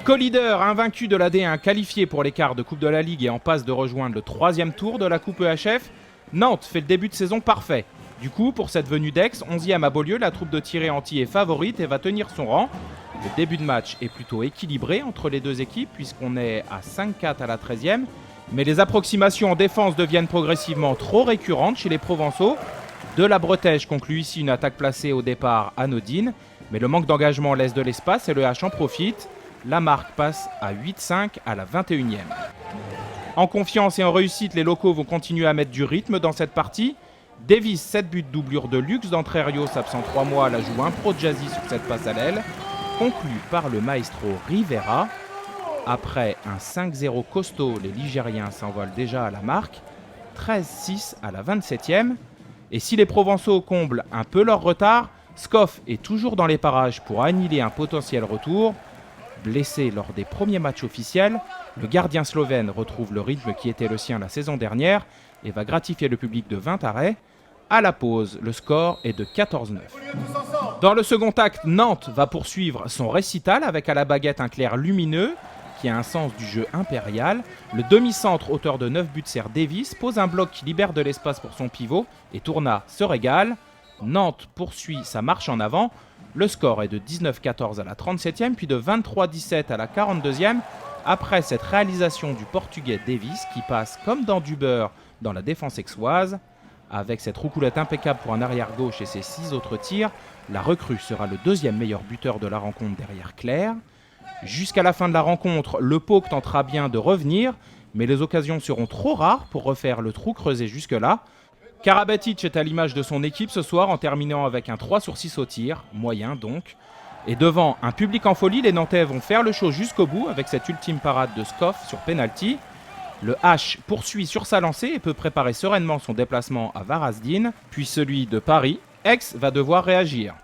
Co-leader invaincu de la D1 qualifié pour les quarts de Coupe de la Ligue et en passe de rejoindre le 3e tour de la Coupe EHF, Nantes fait le début de saison parfait. Du coup, pour cette venue d'Aix, 11e à Beaulieu, la troupe de Thierry Anti est favorite et va tenir son rang. Le début de match est plutôt équilibré entre les deux équipes puisqu'on est à 5-4 à la 13e. Mais les approximations en défense deviennent progressivement trop récurrentes chez les Provençaux. De la Bretèche conclut ici une attaque placée au départ anodine. Mais le manque d'engagement laisse de l'espace et le H en profite. La marque passe à 8-5 à la 21e. En confiance et en réussite, les locaux vont continuer à mettre du rythme dans cette partie. Davis, 7 buts doublure de luxe d'André Rios, absent 3 mois, la joue impro de Jazzy sur cette passe à l'aile. Conclu par le maestro Rivera. Après un 5-0 costaud, les Ligériens s'envolent déjà à la marque. 13-6 à la 27e. Et si les Provençaux comblent un peu leur retard, Scoff est toujours dans les parages pour annihiler un potentiel retour. Blessé lors des premiers matchs officiels, le gardien slovène retrouve le rythme qui était le sien la saison dernière et va gratifier le public de 20 arrêts. À la pause, le score est de 14-9. Dans le second acte, Nantes va poursuivre son récital avec à la baguette un clair lumineux qui a un sens du jeu impérial. Le demi-centre, auteur de 9 buts, Serre Davis, pose un bloc qui libère de l'espace pour son pivot et Tourna se régale. Nantes poursuit sa marche en avant. Le score est de 19-14 à la 37e, puis de 23-17 à la 42e. Après cette réalisation du Portugais Davis, qui passe comme dans du beurre dans la défense aixoise, avec cette roucoulette impeccable pour un arrière-gauche et ses 6 autres tirs, la recrue sera le 2e meilleur buteur de la rencontre derrière Claire. Jusqu'à la fin de la rencontre, le PAOK tentera bien de revenir, mais les occasions seront trop rares pour refaire le trou creusé jusque-là. Karabatic est à l'image de son équipe ce soir en terminant avec un 3/6 au tir, moyen donc. Et devant un public en folie, les Nantais vont faire le show jusqu'au bout avec cette ultime parade de Scoff sur penalty. Le H poursuit sur sa lancée et peut préparer sereinement son déplacement à Varazdin, puis celui de Paris. Aix va devoir réagir.